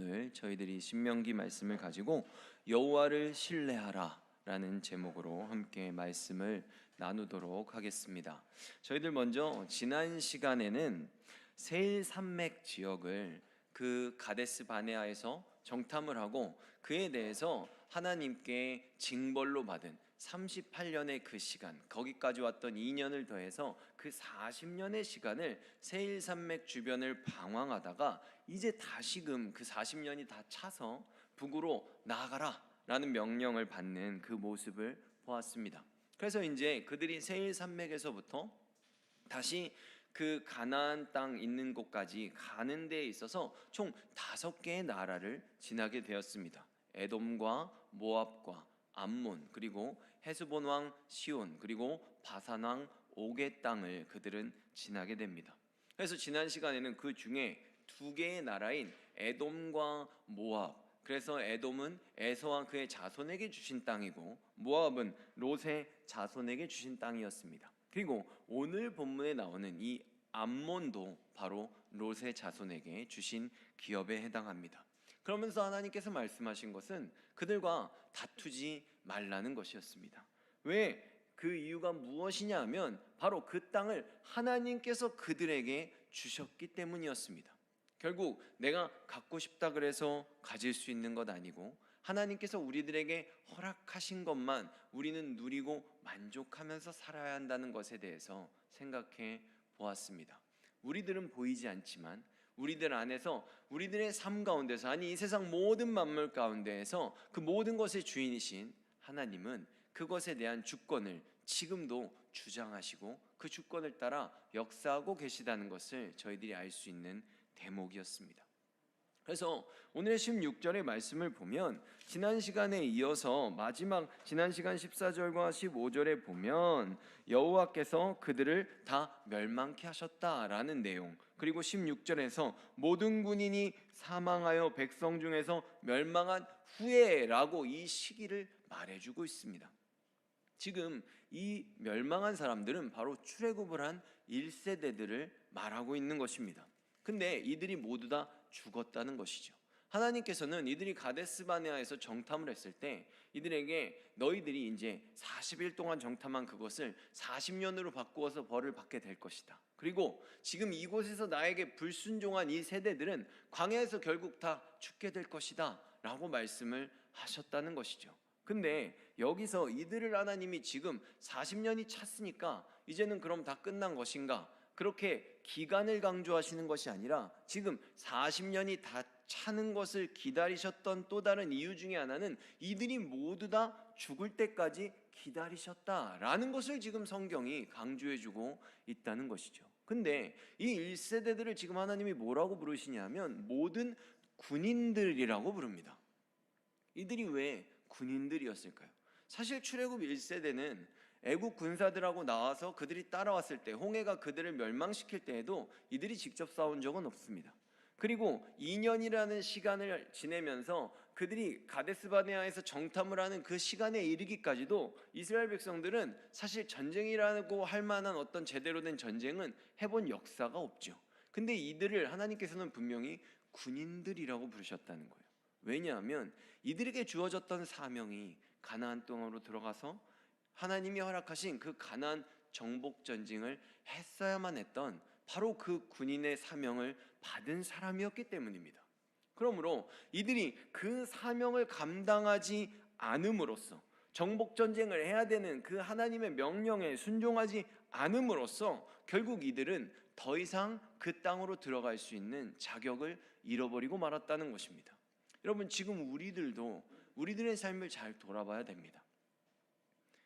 오늘 저희들이 신명기 말씀을 가지고 여호와를 신뢰하라 라는 제목으로 함께 말씀을 나누도록 하겠습니다. 저희들 먼저 지난 시간에는 세일 산맥 지역을 그 가데스 바네아에서 정탐을 하고 그에 대해서 하나님께 징벌로 받은 38년의 그 시간, 거기까지 왔던 2년을 더해서 그 40년의 시간을 세일 산맥 주변을 방황하다가 이제 다시금 그 40년이 다 차서 북으로 나아가라 라는 명령을 받는 그 모습을 보았습니다. 그래서 이제 그들이 세일 산맥에서부터 다시 그 가나안 땅 있는 곳까지 가는 데에 있어서 총 5개의 나라를 지나게 되었습니다. 에돔과 모압과 암몬, 그리고 헤스본 왕 시온, 그리고 바산 왕 옥의 땅을 그들은 지나게 됩니다. 그래서 지난 시간에는 그 중에 2개의 나라인 에돔과 모압, 그래서 에돔은 에서와 그의 자손에게 주신 땅이고 모압은 롯의 자손에게 주신 땅이었습니다. 그리고 오늘 본문에 나오는 이 암몬도 바로 롯의 자손에게 주신 기업에 해당합니다. 그러면서 하나님께서 말씀하신 것은 그들과 다투지 말라는 것이었습니다. 왜? 그 이유가 무엇이냐 하면 바로 그 땅을 하나님께서 그들에게 주셨기 때문이었습니다. 결국 내가 갖고 싶다 그래서 가질 수 있는 것 아니고 하나님께서 우리들에게 허락하신 것만 우리는 누리고 만족하면서 살아야 한다는 것에 대해서 생각해 보았습니다. 우리들은 보이지 않지만 우리들 안에서 우리들의 삶 가운데서, 아니 이 세상 모든 만물 가운데에서 그 모든 것의 주인이신 하나님은 그것에 대한 주권을 지금도 주장하시고 그 주권을 따라 역사하고 계시다는 것을 저희들이 알 수 있는 대목이었습니다. 그래서 오늘의 16절의 말씀을 보면 지난 시간에 이어서 마지막 지난 시간 14절과 15절에 보면 여호와께서 그들을 다 멸망케 하셨다라는 내용, 그리고 16절에서 모든 군인이 사망하여 백성 중에서 멸망한 후에라고 이 시기를 말해주고 있습니다. 지금 이 멸망한 사람들은 바로 출애굽을 한 1세대들을 말하고 있는 것입니다. 근데 이들이 모두 다 죽었다는 것이죠. 하나님께서는 이들이 가데스 바네아에서 정탐을 했을 때 이들에게 너희들이 이제 40일 동안 정탐한 그것을 40년으로 바꾸어서 벌을 받게 될 것이다. 그리고 지금 이곳에서 나에게 불순종한 이 세대들은 광야에서 결국 다 죽게 될 것이다 라고 말씀을 하셨다는 것이죠. 근데 여기서 이들을 하나님이 지금 40년이 찼으니까 이제는 그럼 다 끝난 것인가? 그렇게 기간을 강조하시는 것이 아니라 지금 40년이 다 차는 것을 기다리셨던 또 다른 이유 중에 하나는 이들이 모두 다 죽을 때까지 기다리셨다라는 것을 지금 성경이 강조해주고 있다는 것이죠. 근데 이 1세대들을 지금 하나님이 뭐라고 부르시냐면 모든 군인들이라고 부릅니다. 이들이 왜 군인들이었을까요? 사실 출애굽 1세대는 애국 군사들하고 나와서 그들이 따라왔을 때 홍해가 그들을 멸망시킬 때에도 이들이 직접 싸운 적은 없습니다. 그리고 2년이라는 시간을 지내면서 그들이 가데스 바네아에서 정탐을 하는 그 시간에 이르기까지도 이스라엘 백성들은 사실 전쟁이라고 할 만한 어떤 제대로 된 전쟁은 해본 역사가 없죠. 근데 이들을 하나님께서는 분명히 군인들이라고 부르셨다는 거예요. 왜냐하면 이들에게 주어졌던 사명이 가나안 땅으로 들어가서 하나님이 허락하신 그 가나안 정복 전쟁을 했어야만 했던 바로 그 군인의 사명을 받은 사람이었기 때문입니다. 그러므로 이들이 그 사명을 감당하지 않음으로써, 정복 전쟁을 해야 되는 그 하나님의 명령에 순종하지 않음으로써 결국 이들은 더 이상 그 땅으로 들어갈 수 있는 자격을 잃어버리고 말았다는 것입니다. 여러분, 지금 우리들도 우리들의 삶을 잘 돌아봐야 됩니다.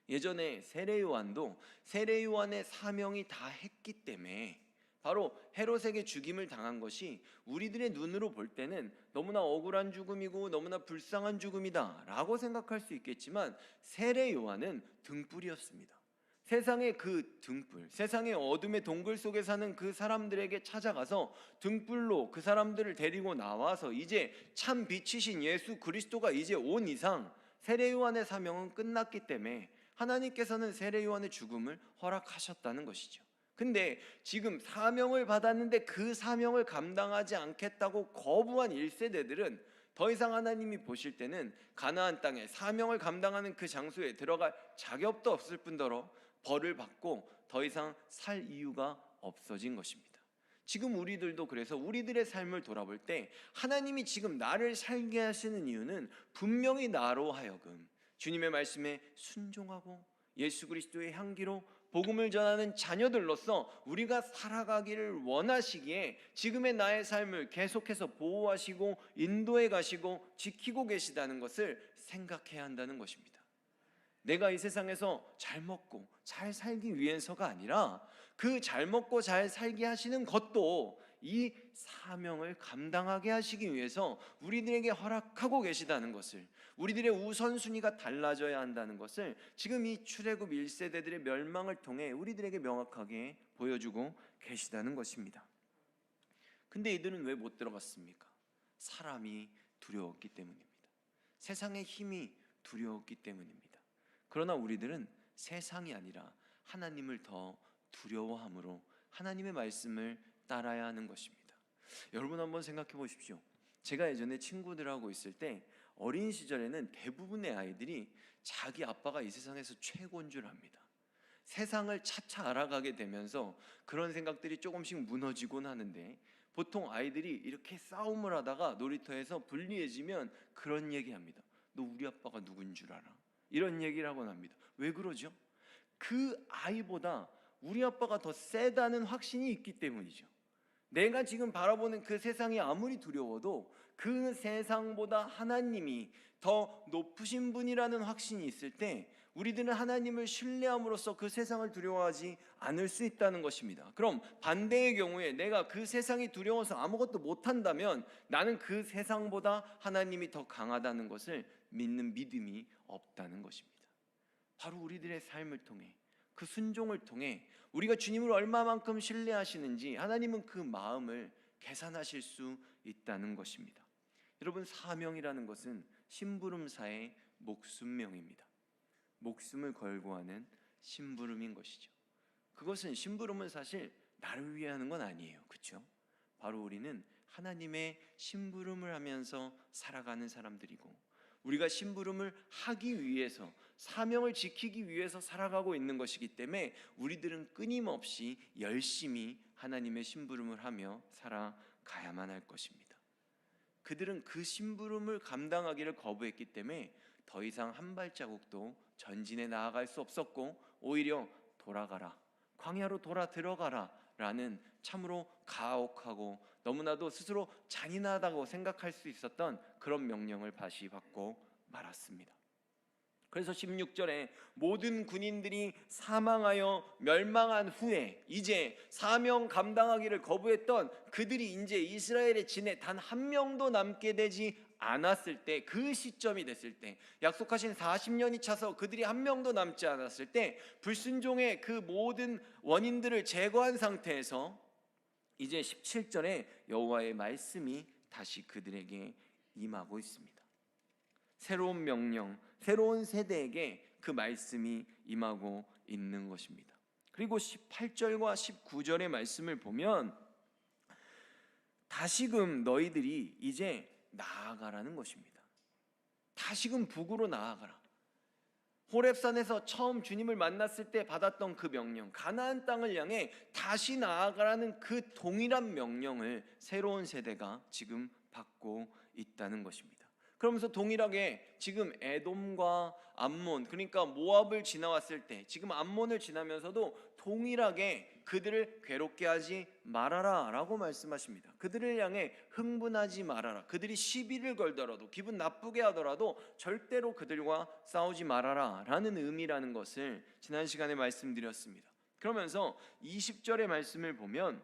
예전에 세례 요한도 세례 요한의 사명이 다 했기 때문에 바로 헤롯에게 죽임을 당한 것이 우리들의 눈으로 볼 때는 너무나 억울한 죽음이고 너무나 불쌍한 죽음이다 라고 생각할 수 있겠지만 세례 요한은 등불이었습니다. 세상의 그 등불, 세상의 어둠의 동굴 속에 사는 그 사람들에게 찾아가서 등불로 그 사람들을 데리고 나와서 이제 참 빛이신 예수 그리스도가 이제 온 이상 세례 요한의 사명은 끝났기 때문에 하나님께서는 세례 요한의 죽음을 허락하셨다는 것이죠. 근데 지금 사명을 받았는데 그 사명을 감당하지 않겠다고 거부한 1세대들은 더 이상 하나님이 보실 때는 가나안 땅에 사명을 감당하는 그 장소에 들어갈 자격도 없을 뿐더러 벌을 받고 더 이상 살 이유가 없어진 것입니다. 지금 우리들도 그래서 우리들의 삶을 돌아볼 때 하나님이 지금 나를 살게 하시는 이유는 분명히 나로 하여금 주님의 말씀에 순종하고 예수 그리스도의 향기로 복음을 전하는 자녀들로서 우리가 살아가기를 원하시기에 지금의 나의 삶을 계속해서 보호하시고 인도해 가시고 지키고 계시다는 것을 생각해야 한다는 것입니다. 내가 이 세상에서 잘 먹고 잘 살기 위해서가 아니라 그 잘 먹고 잘 살게 하시는 것도 이 사명을 감당하게 하시기 위해서 우리들에게 허락하고 계시다는 것을, 우리들의 우선순위가 달라져야 한다는 것을 지금 이 출애굽 1세대들의 멸망을 통해 우리들에게 명확하게 보여주고 계시다는 것입니다. 근데 이들은 왜 못 들어갔습니까? 사람이 두려웠기 때문입니다. 세상의 힘이 두려웠기 때문입니다. 그러나 우리들은 세상이 아니라 하나님을 더 두려워함으로 하나님의 말씀을 따라야 하는 것입니다. 여러분 한번 생각해 보십시오. 제가 예전에 친구들하고 있을 때 어린 시절에는 대부분의 아이들이 자기 아빠가 이 세상에서 최고인 줄 압니다. 세상을 차차 알아가게 되면서 그런 생각들이 조금씩 무너지곤 하는데, 보통 아이들이 이렇게 싸움을 하다가 놀이터에서 불리해지면 그런 얘기합니다. 너 우리 아빠가 누군 줄 알아? 이런 얘기를 하곤 합니다. 왜 그러죠? 그 아이보다 우리 아빠가 더 세다는 확신이 있기 때문이죠. 내가 지금 바라보는 그 세상이 아무리 두려워도 그 세상보다 하나님이 더 높으신 분이라는 확신이 있을 때 우리들은 하나님을 신뢰함으로써 그 세상을 두려워하지 않을 수 있다는 것입니다. 그럼 반대의 경우에 내가 그 세상이 두려워서 아무것도 못한다면 나는 그 세상보다 하나님이 더 강하다는 것을 믿는 믿음이 없다는 것입니다. 바로 우리들의 삶을 통해, 그 순종을 통해 우리가 주님을 얼마만큼 신뢰하시는지 하나님은 그 마음을 계산하실 수 있다는 것입니다. 여러분, 사명이라는 것은 심부름사의 목숨명입니다. 목숨을 걸고 하는 심부름인 것이죠. 그것은, 심부름은 사실 나를 위해 하는 건 아니에요. 그렇죠? 바로 우리는 하나님의 심부름을 하면서 살아가는 사람들이고, 우리가 심부름을 하기 위해서, 사명을 지키기 위해서 살아가고 있는 것이기 때문에 우리들은 끊임없이 열심히 하나님의 심부름을 하며 살아가야만 할 것입니다. 그들은 그 심부름을 감당하기를 거부했기 때문에 더 이상 한 발자국도 전진해 나아갈 수 없었고, 오히려 돌아가라, 광야로 돌아 들어가라 라는 참으로 가혹하고 너무나도 스스로 잔인하다고 생각할 수 있었던 그런 명령을 다시 받고 말았습니다. 그래서 16절에 모든 군인들이 사망하여 멸망한 후에 이제 사명 감당하기를 거부했던 그들이 이제 이스라엘의 진에 단 한 명도 남게 되지 않았을 때, 그 시점이 됐을 때, 약속하신 40년이 차서 그들이 한 명도 남지 않았을 때, 불순종의 그 모든 원인들을 제거한 상태에서 이제 17절에 여호와의 말씀이 다시 그들에게 임하고 있습니다. 새로운 명령, 새로운 세대에게 그 말씀이 임하고 있는 것입니다. 그리고 18절과 19절의 말씀을 보면 다시금 너희들이 이제 나아가라는 것입니다. 다시금 북으로 나아가라. 호렙산에서 처음 주님을 만났을 때 받았던 그 명령, 가나안 땅을 향해 다시 나아가라는 그 동일한 명령을 새로운 세대가 지금 받고 있다는 것입니다. 그러면서 동일하게 지금 에돔과 암몬, 그러니까 모압을 지나왔을 때 지금 암몬을 지나면서도 동일하게 그들을 괴롭게 하지 말아라 라고 말씀하십니다. 그들을 향해 흥분하지 말아라, 그들이 시비를 걸더라도 기분 나쁘게 하더라도 절대로 그들과 싸우지 말아라 라는 의미라는 것을 지난 시간에 말씀드렸습니다. 그러면서 20절의 말씀을 보면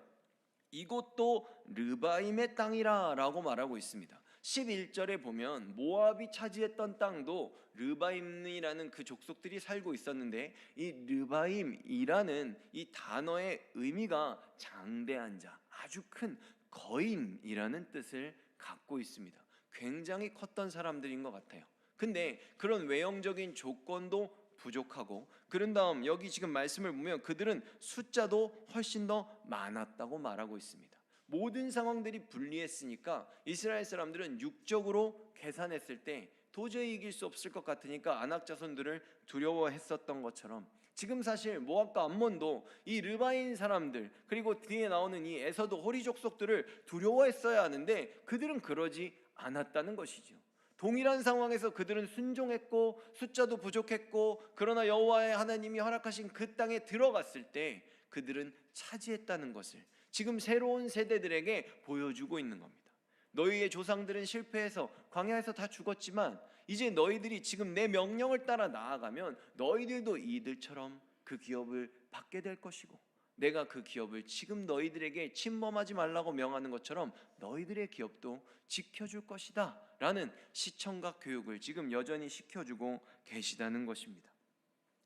이곳도 르바임의 땅이라 라고 말하고 있습니다. 11절에 보면 모압이 차지했던 땅도 르바임이라는 그 족속들이 살고 있었는데, 이 르바임이라는 이 단어의 의미가 장대한 자, 아주 큰 거인이라는 뜻을 갖고 있습니다. 굉장히 컸던 사람들인 것 같아요. 근데 그런 외형적인 조건도 부족하고, 그런 다음 여기 지금 말씀을 보면 그들은 숫자도 훨씬 더 많았다고 말하고 있습니다. 모든 상황들이 불리했으니까 이스라엘 사람들은 육적으로 계산했을 때 도저히 이길 수 없을 것 같으니까 아낙 자손들을 두려워했었던 것처럼, 지금 사실 모압과 암몬도 이 르바인 사람들, 그리고 뒤에 나오는 이 에서도 호리 족속들을 두려워했어야 하는데 그들은 그러지 않았다는 것이죠. 동일한 상황에서 그들은 순종했고 숫자도 부족했고, 그러나 여호와의 하나님이 허락하신 그 땅에 들어갔을 때 그들은 차지했다는 것을 지금 새로운 세대들에게 보여주고 있는 겁니다. 너희의 조상들은 실패해서 광야에서 다 죽었지만 이제 너희들이 지금 내 명령을 따라 나아가면 너희들도 이들처럼 그 기업을 받게 될 것이고, 내가 그 기업을 지금 너희들에게 침범하지 말라고 명하는 것처럼 너희들의 기업도 지켜줄 것이다 라는 시청각 교육을 지금 여전히 시켜주고 계시다는 것입니다.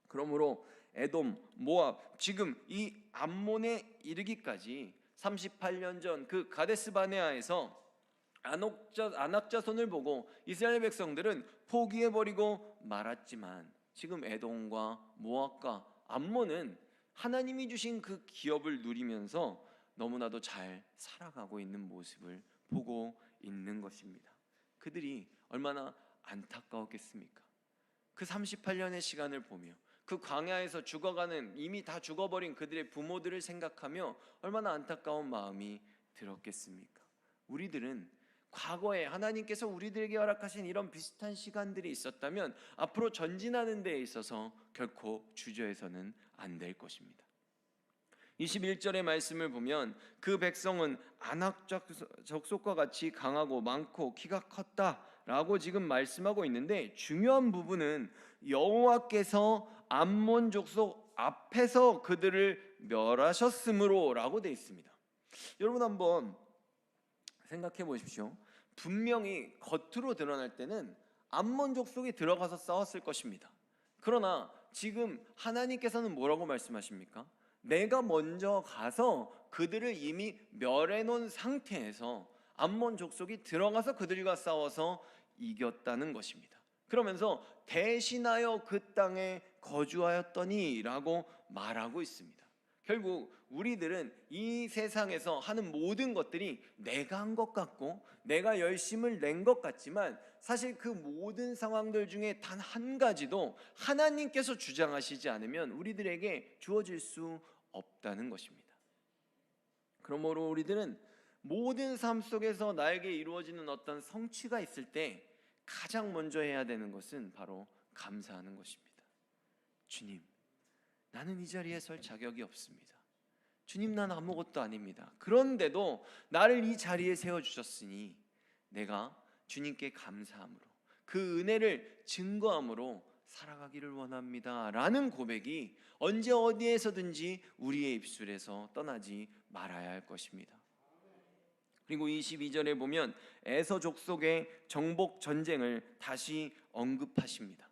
그러므로 에돔, 모압, 지금 이 암몬에 이르기까지 38년 전 그 가데스 바네아에서 아낙 자손을 보고 이스라엘 백성들은 포기해버리고 말았지만, 지금 에돔과 모압과 암몬은 하나님이 주신 그 기업을 누리면서 너무나도 잘 살아가고 있는 모습을 보고 있는 것입니다. 그들이 얼마나 안타까웠겠습니까? 그 38년의 시간을 보며 그 광야에서 죽어가는, 이미 다 죽어버린 그들의 부모들을 생각하며 얼마나 안타까운 마음이 들었겠습니까? 우리들은 과거에 하나님께서 우리들에게 허락하신 이런 비슷한 시간들이 있었다면 앞으로 전진하는 데에 있어서 결코 주저해서는 안 될 것입니다. 21절의 말씀을 보면 그 백성은 아낙 족속과 같이 강하고 많고 키가 컸다라고 지금 말씀하고 있는데, 중요한 부분은 여호와께서 암몬 족속 앞에서 그들을 멸하셨으므로라고 되어 있습니다. 여러분 한번 생각해 보십시오. 분명히 겉으로 드러날 때는 암몬 족속이 들어가서 싸웠을 것입니다. 그러나 지금 하나님께서는 뭐라고 말씀하십니까? 내가 먼저 가서 그들을 이미 멸해 놓은 상태에서 암몬 족속이 들어가서 그들과 싸워서 이겼다는 것입니다. 그러면서 대신하여 그 땅에 거주하였더니 라고 말하고 있습니다. 결국 우리들은 이 세상에서 하는 모든 것들이 내가 한 것 같고 내가 열심을 낸 것 같지만, 사실 그 모든 상황들 중에 단 한 가지도 하나님께서 주장하시지 않으면 우리들에게 주어질 수 없다는 것입니다. 그러므로 우리들은 모든 삶 속에서 나에게 이루어지는 어떤 성취가 있을 때 가장 먼저 해야 되는 것은 바로 감사하는 것입니다. 주님, 나는 이 자리에 설 자격이 없습니다. 주님, 난 아무것도 아닙니다. 그런데도 나를 이 자리에 세워주셨으니 내가 주님께 감사함으로, 그 은혜를 증거함으로 살아가기를 원합니다 라는 고백이 언제 어디에서든지 우리의 입술에서 떠나지 말아야 할 것입니다. 그리고 22절에 보면 에서 족속의 정복 전쟁을 다시 언급하십니다.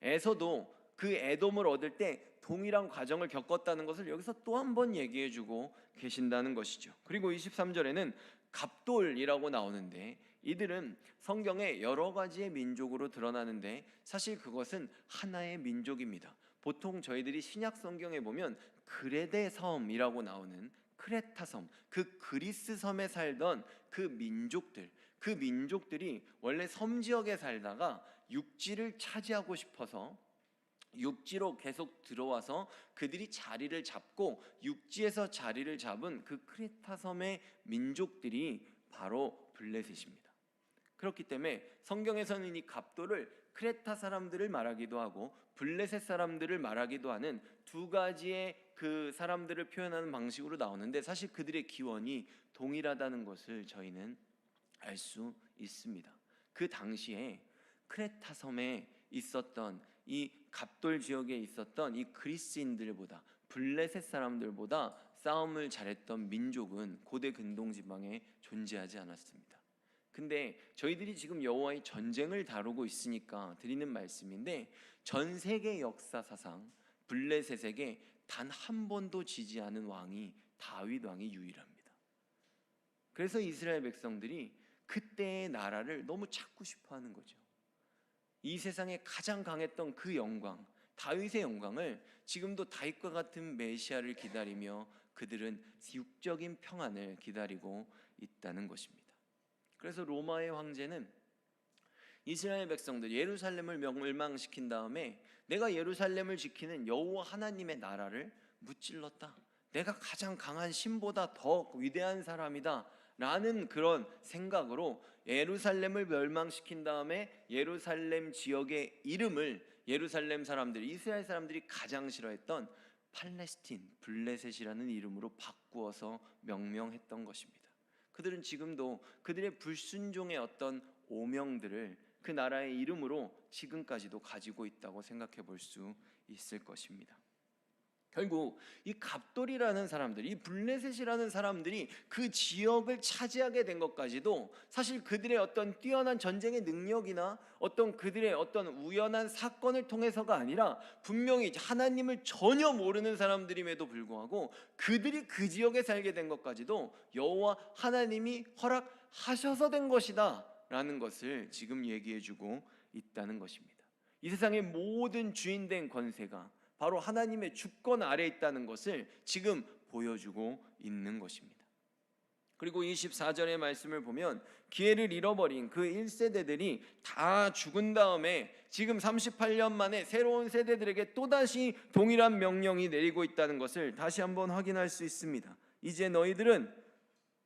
에서도 그 에돔을 얻을 때 동일한 과정을 겪었다는 것을 여기서 또 한 번 얘기해주고 계신다는 것이죠. 그리고 23절에는 갑돌이라고 나오는데, 이들은 성경에 여러 가지의 민족으로 드러나는데 사실 그것은 하나의 민족입니다. 보통 저희들이 신약 성경에 보면 그레데 섬이라고 나오는 크레타 섬, 그 그리스 섬에 살던 그 민족들이 원래 섬 지역에 살다가 육지를 차지하고 싶어서 육지로 계속 들어와서 그들이 자리를 잡고 육지에서 자리를 잡은 그 크레타 섬의 민족들이 바로 블레셋입니다. 그렇기 때문에 성경에서는 이 갑돌을 크레타 사람들을 말하기도 하고 블레셋 사람들을 말하기도 하는 두 가지의 그 사람들을 표현하는 방식으로 나오는데, 사실 그들의 기원이 동일하다는 것을 저희는 알 수 있습니다. 그 당시에 크레타 섬에 있었던 이 갑돌 지역에 있었던 이 그리스인들보다, 블레셋 사람들보다 싸움을 잘했던 민족은 고대 근동 지방에 존재하지 않았습니다. 근데 저희들이 지금 여호와의 전쟁을 다루고 있으니까 드리는 말씀인데, 전 세계 역사사상 블레셋에게 단 한 번도 지지 않은 왕이 다윗 왕이 유일합니다. 그래서 이스라엘 백성들이 그때의 나라를 너무 찾고 싶어 하는 거죠. 이 세상에 가장 강했던 그 영광, 다윗의 영광을 지금도 다윗과 같은 메시아를 기다리며 그들은 육적인 평안을 기다리고 있다는 것입니다. 그래서 로마의 황제는 이스라엘 백성들 예루살렘을 멸망시킨 다음에 내가 예루살렘을 지키는 여호와 하나님의 나라를 무찔렀다. 내가 가장 강한 신보다 더 위대한 사람이다 라는 그런 생각으로 예루살렘을 멸망시킨 다음에 예루살렘 지역의 이름을 예루살렘 사람들이, 이스라엘 사람들이 가장 싫어했던 팔레스틴, 블레셋이라는 이름으로 바꾸어서 명명했던 것입니다. 그들은 지금도 그들의 불순종의 어떤 오명들을 그 나라의 이름으로 지금까지도 가지고 있다고 생각해 볼 수 있을 것입니다. 결국 이 갑돌이라는 사람들, 이 블레셋이라는 사람들이 그 지역을 차지하게 된 것까지도 사실 그들의 어떤 뛰어난 전쟁의 능력이나 어떤 그들의 어떤 우연한 사건을 통해서가 아니라 분명히 하나님을 전혀 모르는 사람들임에도 불구하고 그들이 그 지역에 살게 된 것까지도 여호와 하나님이 허락하셔서 된 것이다 라는 것을 지금 얘기해주고 있다는 것입니다. 이 세상의 모든 주인된 권세가 바로 하나님의 주권 아래에 있다는 것을 지금 보여주고 있는 것입니다. 그리고 24절의 말씀을 보면 기회를 잃어버린 그 1세대들이 다 죽은 다음에 지금 38년 만에 새로운 세대들에게 또다시 동일한 명령이 내리고 있다는 것을 다시 한번 확인할 수 있습니다. 이제 너희들은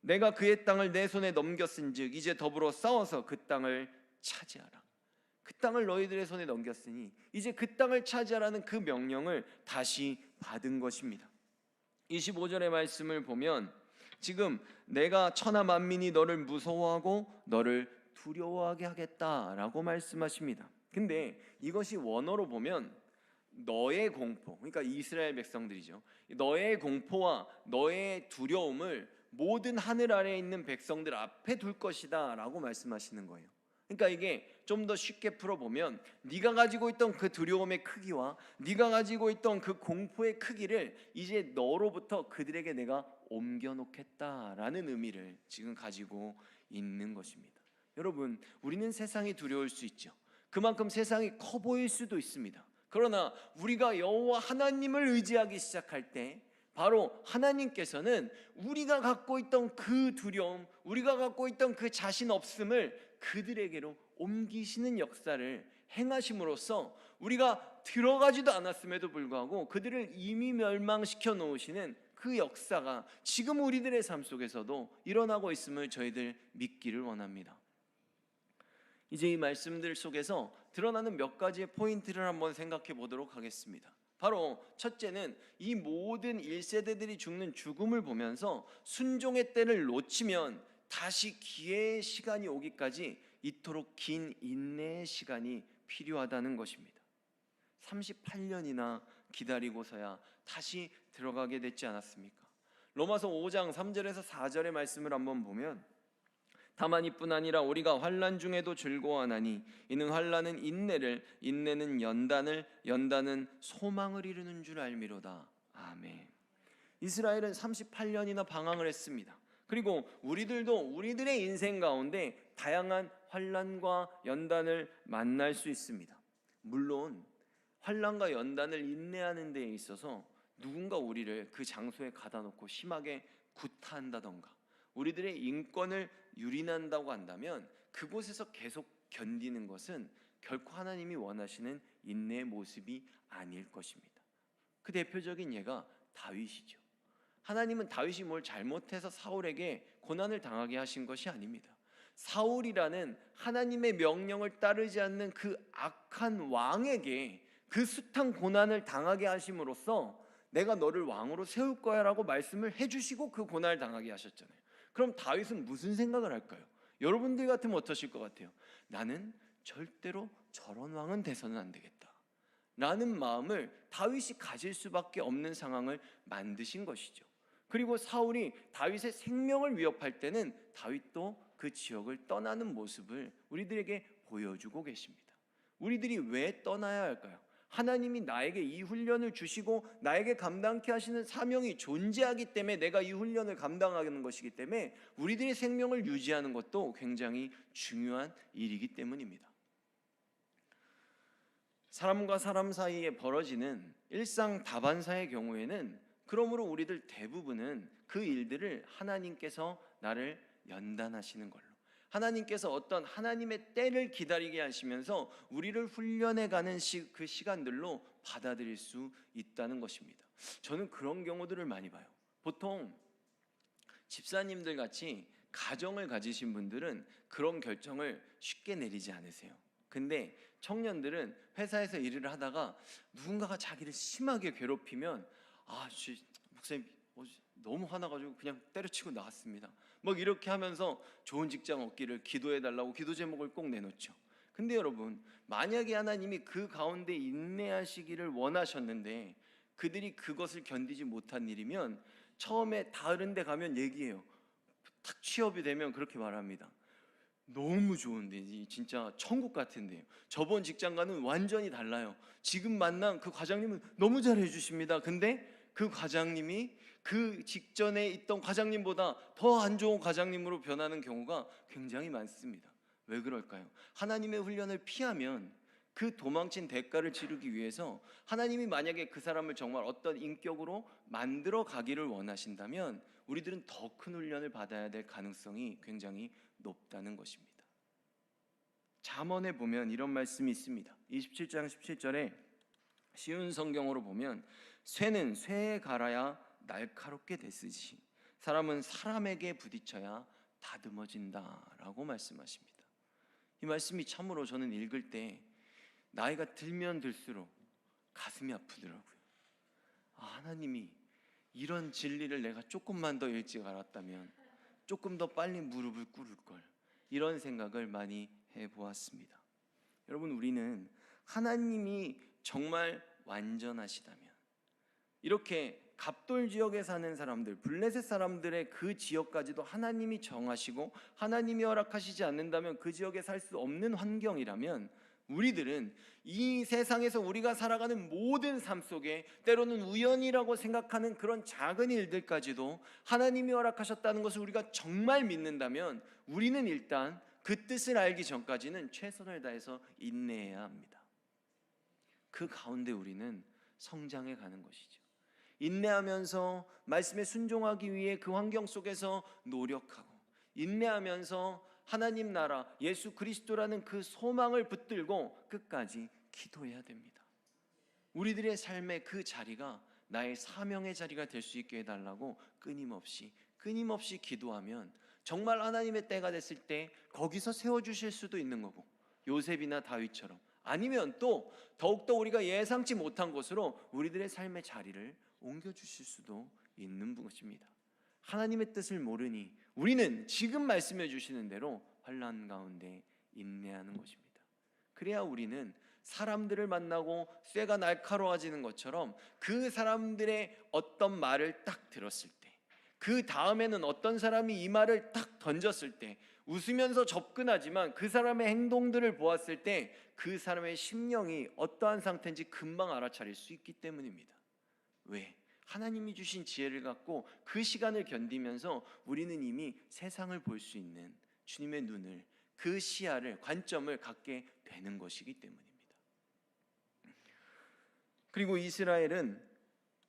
내가 그의 땅을 내 손에 넘겼은즉 이제 더불어 싸워서 그 땅을 차지하라. 그 땅을 너희들의 손에 넘겼으니 이제 그 땅을 차지하라는 그 명령을 다시 받은 것입니다. 25절의 말씀을 보면 지금 내가 천하 만민이 너를 무서워하고 너를 두려워하게 하겠다라고 말씀하십니다. 근데 이것이 원어로 보면 너의 공포, 그러니까 이스라엘 백성들이죠. 너의 공포와 너의 두려움을 모든 하늘 아래에 있는 백성들 앞에 둘 것이다 라고 말씀하시는 거예요. 그러니까 이게 좀 더 쉽게 풀어보면 네가 가지고 있던 그 두려움의 크기와 네가 가지고 있던 그 공포의 크기를 이제 너로부터 그들에게 내가 옮겨놓겠다라는 의미를 지금 가지고 있는 것입니다. 여러분, 우리는 세상이 두려울 수 있죠. 그만큼 세상이 커 보일 수도 있습니다. 그러나 우리가 여호와 하나님을 의지하기 시작할 때 바로 하나님께서는 우리가 갖고 있던 그 두려움, 우리가 갖고 있던 그 자신 없음을 그들에게로 옮기시는 역사를 행하심으로써 우리가 들어가지도 않았음에도 불구하고 그들을 이미 멸망시켜 놓으시는 그 역사가 지금 우리들의 삶 속에서도 일어나고 있음을 저희들 믿기를 원합니다. 이제 이 말씀들 속에서 드러나는 몇 가지의 포인트를 한번 생각해 보도록 하겠습니다. 바로 첫째는 이 모든 1세대들이 죽는 죽음을 보면서 순종의 때를 놓치면 다시 기회의 시간이 오기까지 이토록 긴 인내의 시간이 필요하다는 것입니다. 38년이나 기다리고서야 다시 들어가게 됐지 않았습니까? 로마서 5장 3절에서 4절의 말씀을 한번 보면 다만 이뿐 아니라 우리가 환난 중에도 즐거워하나니 이는 환난은 인내를, 인내는 연단을, 연단은 소망을 이루는 줄 알미로다. 아멘. 이스라엘은 38년이나 방황을 했습니다. 그리고 우리들도 우리들의 인생 가운데 다양한 환난과 연단을 만날 수 있습니다. 물론 환난과 연단을 인내하는 데에 있어서 누군가 우리를 그 장소에 가다 놓고 심하게 구타한다던가 우리들의 인권을 유린한다고 한다면 그곳에서 계속 견디는 것은 결코 하나님이 원하시는 인내의 모습이 아닐 것입니다. 그 대표적인 예가 다윗이죠. 하나님은 다윗이 뭘 잘못해서 사울에게 고난을 당하게 하신 것이 아닙니다. 사울이라는 하나님의 명령을 따르지 않는 그 악한 왕에게 그 숱한 고난을 당하게 하심으로써 내가 너를 왕으로 세울 거야 라고 말씀을 해주시고 그 고난을 당하게 하셨잖아요. 그럼 다윗은 무슨 생각을 할까요? 여러분들 같으면 어떠실 것 같아요? 나는 절대로 저런 왕은 돼서는 안 되겠다 라는 마음을 다윗이 가질 수밖에 없는 상황을 만드신 것이죠. 그리고 사울이 다윗의 생명을 위협할 때는 다윗도 그 지역을 떠나는 모습을 우리들에게 보여주고 계십니다. 우리들이 왜 떠나야 할까요? 하나님이 나에게 이 훈련을 주시고 나에게 감당케 하시는 사명이 존재하기 때문에 내가 이 훈련을 감당하는 것이기 때문에 우리들의 생명을 유지하는 것도 굉장히 중요한 일이기 때문입니다. 사람과 사람 사이에 벌어지는 일상 다반사의 경우에는 그러므로 우리들 대부분은 그 일들을 하나님께서 나를 연단하시는 걸로, 하나님께서 어떤 하나님의 때를 기다리게 하시면서 우리를 훈련해가는 그 시간들로 받아들일 수 있다는 것입니다. 저는 그런 경우들을 많이 봐요. 보통 집사님들 같이 가정을 가지신 분들은 그런 결정을 쉽게 내리지 않으세요. 근데 청년들은 회사에서 일을 하다가 누군가가 자기를 심하게 괴롭히면 목사님 너무 화나가지고 그냥 때려치고 나왔습니다. 뭐 이렇게 하면서 좋은 직장 얻기를 기도해달라고 기도 제목을 꼭 내놓죠. 근데 여러분, 만약에 하나님이 그 가운데 인내하시기를 원하셨는데 그들이 그것을 견디지 못한 일이면 처음에 다른 데 가면 얘기해요. 탁 취업이 되면 그렇게 말합니다. 너무 좋은데, 진짜 천국 같은데요. 저번 직장과는 완전히 달라요. 지금 만난 그 과장님은 너무 잘해 주십니다. 근데 그 과장님이 그 직전에 있던 과장님보다 더 안 좋은 과장님으로 변하는 경우가 굉장히 많습니다. 왜 그럴까요? 하나님의 훈련을 피하면 그 도망친 대가를 치르기 위해서 하나님이 만약에 그 사람을 정말 어떤 인격으로 만들어 가기를 원하신다면 우리들은 더 큰 훈련을 받아야 될 가능성이 굉장히 높다는 것입니다. 잠언에 보면 이런 말씀이 있습니다. 27장 17절에 쉬운 성경으로 보면 쇠는 쇠에 갈아야 날카롭게 됐으지 사람은 사람에게 부딪혀야 다듬어진다라고 말씀하십니다. 이 말씀이 참으로 저는 읽을 때 나이가 들면 들수록 가슴이 아프더라고요. 하나님이 이런 진리를 내가 조금만 더 일찍 알았다면 조금 더 빨리 무릎을 꿇을 걸, 이런 생각을 많이 해보았습니다. 여러분, 우리는 하나님이 정말 완전하시다면, 이렇게 갑돌 지역에 사는 사람들, 블레셋 사람들의 그 지역까지도 하나님이 정하시고 하나님이 허락하시지 않는다면 그 지역에 살 수 없는 환경이라면 우리들은 이 세상에서 우리가 살아가는 모든 삶 속에 때로는 우연이라고 생각하는 그런 작은 일들까지도 하나님이 허락하셨다는 것을 우리가 정말 믿는다면 우리는 일단 그 뜻을 알기 전까지는 최선을 다해서 인내해야 합니다. 그 가운데 우리는 성장해 가는 것이죠. 인내하면서 말씀에 순종하기 위해 그 환경 속에서 노력하고, 인내하면서 하나님 나라 예수 그리스도라는 그 소망을 붙들고 끝까지 기도해야 됩니다. 우리들의 삶의 그 자리가 나의 사명의 자리가 될 수 있게 해달라고 끊임없이 기도하면 정말 하나님의 때가 됐을 때 거기서 세워주실 수도 있는 거고, 요셉이나 다윗처럼, 아니면 또 더욱더 우리가 예상치 못한 곳으로 우리들의 삶의 자리를 옮겨주실 수도 있는 것입니다. 하나님의 뜻을 모르니 우리는 지금 말씀해 주시는 대로 환난 가운데 인내하는 것입니다. 그래야 우리는 사람들을 만나고 쇠가 날카로워지는 것처럼 그 사람들의 어떤 말을 딱 들었을 때, 그 다음에는 어떤 사람이 이 말을 딱 던졌을 때 웃으면서 접근하지만 그 사람의 행동들을 보았을 때 그 사람의 심령이 어떠한 상태인지 금방 알아차릴 수 있기 때문입니다. 왜? 하나님이 주신 지혜를 갖고 그 시간을 견디면서 우리는 이미 세상을 볼 수 있는 주님의 눈을, 그 시야를, 관점을 갖게 되는 것이기 때문입니다. 그리고 이스라엘은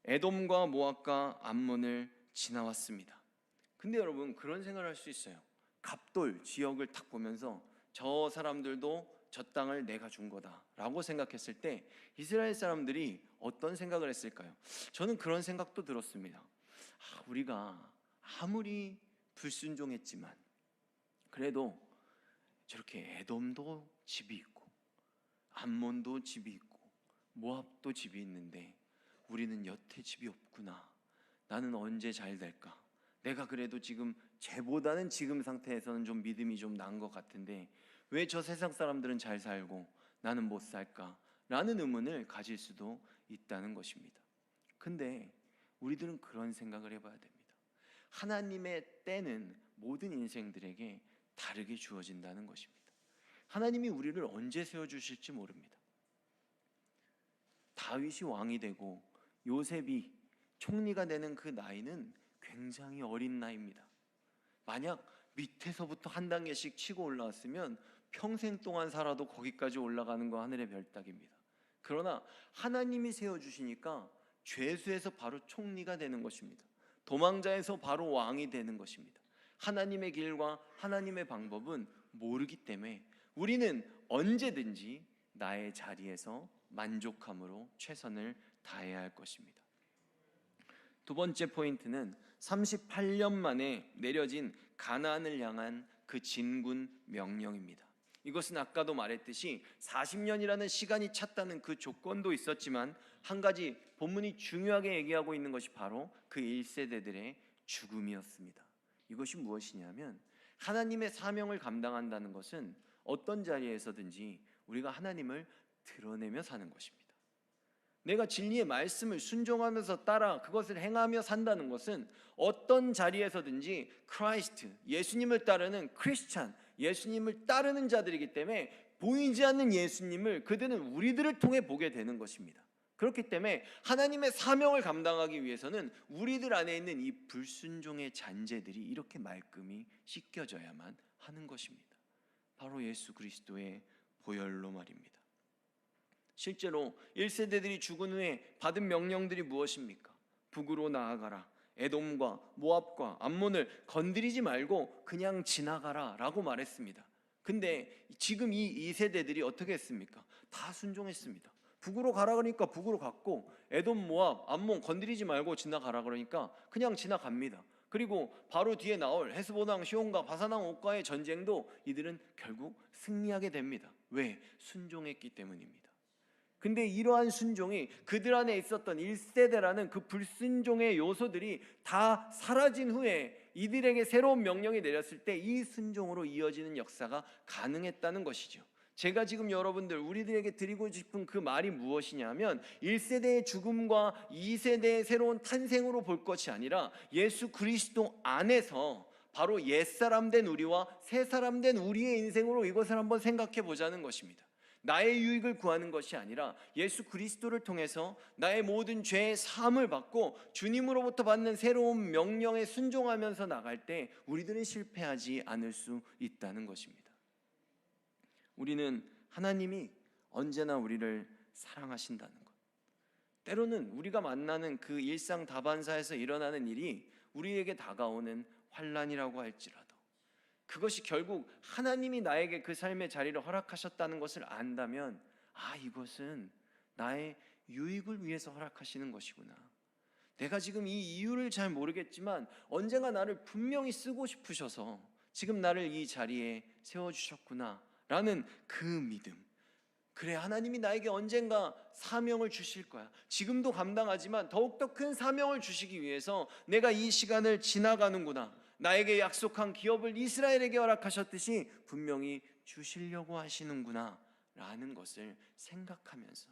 에돔과 모압과 암몬을 지나왔습니다. 근데 여러분, 그런 생각을 할 수 있어요. 갑돌 지역을 딱 보면서 저 사람들도 저 땅을 내가 준 거다라고 생각했을 때 이스라엘 사람들이 어떤 생각을 했을까요? 저는 그런 생각도 들었습니다. 우리가 아무리 불순종했지만 그래도 저렇게 에돔도 집이 있고 암몬도 집이 있고 모압도 집이 있는데 우리는 여태 집이 없구나. 나는 언제 잘 될까? 내가 그래도 지금 쟤보다는 지금 상태에서는 좀 믿음이 좀 난 것 같은데 왜 저 세상 사람들은 잘 살고 나는 못 살까? 라는 의문을 가질 수도 있다는 것입니다. 근데 우리들은 그런 생각을 해봐야 됩니다. 하나님의 때는 모든 인생들에게 다르게 주어진다는 것입니다. 하나님이 우리를 언제 세워주실지 모릅니다. 다윗이 왕이 되고 요셉이 총리가 되는 그 나이는 굉장히 어린 나이입니다. 만약 밑에서부터 한 단계씩 치고 올라왔으면 평생 동안 살아도 거기까지 올라가는 거 하늘의 별 따기입니다. 그러나 하나님이 세워주시니까 죄수에서 바로 총리가 되는 것입니다. 도망자에서 바로 왕이 되는 것입니다. 하나님의 길과 하나님의 방법은 모르기 때문에 우리는 언제든지 나의 자리에서 만족함으로 최선을 다해야 할 것입니다. 두 번째 포인트는 38년 만에 내려진 가나안을 향한 그 진군 명령입니다. 이것은 아까도 말했듯이 40년이라는 시간이 찼다는 그 조건도 있었지만 한 가지 본문이 중요하게 얘기하고 있는 것이 바로 그 1세대들의 죽음이었습니다. 이것이 무엇이냐면 하나님의 사명을 감당한다는 것은 어떤 자리에서든지 우리가 하나님을 드러내며 사는 것입니다. 내가 진리의 말씀을 순종하면서 따라 그것을 행하며 산다는 것은 어떤 자리에서든지 크라이스트, 예수님을 따르는 크리스찬, 예수님을 따르는 자들이기 때문에 보이지 않는 예수님을 그들은 우리들을 통해 보게 되는 것입니다. 그렇기 때문에 하나님의 사명을 감당하기 위해서는 우리들 안에 있는 이 불순종의 잔재들이 이렇게 말끔히 씻겨져야만 하는 것입니다. 바로 예수 그리스도의 보혈로 말입니다. 실제로 1세대들이 죽은 후에 받은 명령들이 무엇입니까? 북으로 나아가라. 에돔과 모압과 암몬을 건드리지 말고 그냥 지나가라 라고 말했습니다. 근데 지금 이 2세대들이 어떻게 했습니까? 다 순종했습니다. 북으로 가라 그러니까 북으로 갔고, 에돔, 모압, 암몬 건드리지 말고 지나가라 그러니까 그냥 지나갑니다. 그리고 바로 뒤에 나올 헤스보당, 시온과 바사당 옥과의 전쟁도 이들은 결국 승리하게 됩니다. 왜? 순종했기 때문입니다. 근데 이러한 순종이 그들 안에 있었던 1세대라는 그 불순종의 요소들이 다 사라진 후에 이들에게 새로운 명령이 내렸을 때 이 순종으로 이어지는 역사가 가능했다는 것이죠. 제가 지금 여러분들 우리들에게 드리고 싶은 그 말이 무엇이냐면 1세대의 죽음과 2세대의 새로운 탄생으로 볼 것이 아니라 예수 그리스도 안에서 바로 옛사람 된 우리와 새사람 된 우리의 인생으로 이것을 한번 생각해 보자는 것입니다. 나의 유익을 구하는 것이 아니라 예수 그리스도를 통해서 나의 모든 죄의 사함을 받고 주님으로부터 받는 새로운 명령에 순종하면서 나갈 때 우리들은 실패하지 않을 수 있다는 것입니다. 우리는 하나님이 언제나 우리를 사랑하신다는 것, 때로는 우리가 만나는 그 일상 다반사에서 일어나는 일이 우리에게 다가오는 환난이라고 할지라도 그것이 결국 하나님이 나에게 그 삶의 자리를 허락하셨다는 것을 안다면 이것은 나의 유익을 위해서 허락하시는 것이구나. 내가 지금 이 이유를 잘 모르겠지만 언젠가 나를 분명히 쓰고 싶으셔서 지금 나를 이 자리에 세워주셨구나 라는 그 믿음. 그래, 하나님이 나에게 언젠가 사명을 주실 거야. 지금도 감당하지만 더욱더 큰 사명을 주시기 위해서 내가 이 시간을 지나가는구나. 나에게 약속한 기업을 이스라엘에게 허락하셨듯이 분명히 주시려고 하시는구나 라는 것을 생각하면서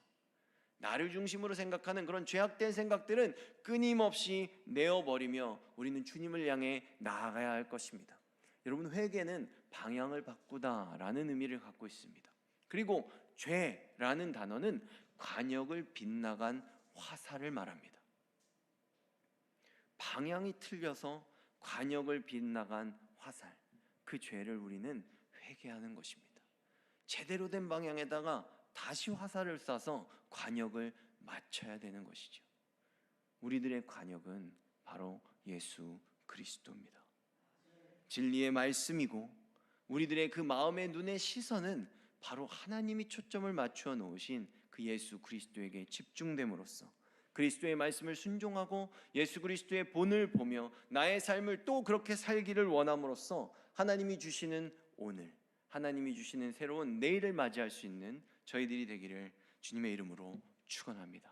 나를 중심으로 생각하는 그런 죄악된 생각들은 끊임없이 내어버리며 우리는 주님을 향해 나아가야 할 것입니다. 여러분, 회개는 방향을 바꾸다라는 의미를 갖고 있습니다. 그리고 죄라는 단어는 관역을 빗나간 화살을 말합니다. 방향이 틀려서 관역을 빗나간 화살, 그 죄를 우리는 회개하는 것입니다. 제대로 된 방향에다가 다시 화살을 쏴서 관역을 맞춰야 되는 것이죠. 우리들의 관역은 바로 예수 그리스도입니다. 진리의 말씀이고 우리들의 그 마음의 눈의 시선은 바로 하나님이 초점을 맞추어 놓으신 그 예수 그리스도에게 집중됨으로써 그리스도의 말씀을 순종하고 예수 그리스도의 본을 보며 나의 삶을 또 그렇게 살기를 원함으로써 하나님이 주시는 오늘, 하나님이 주시는 새로운 내일을 맞이할 수 있는 저희들이 되기를 주님의 이름으로 축원합니다.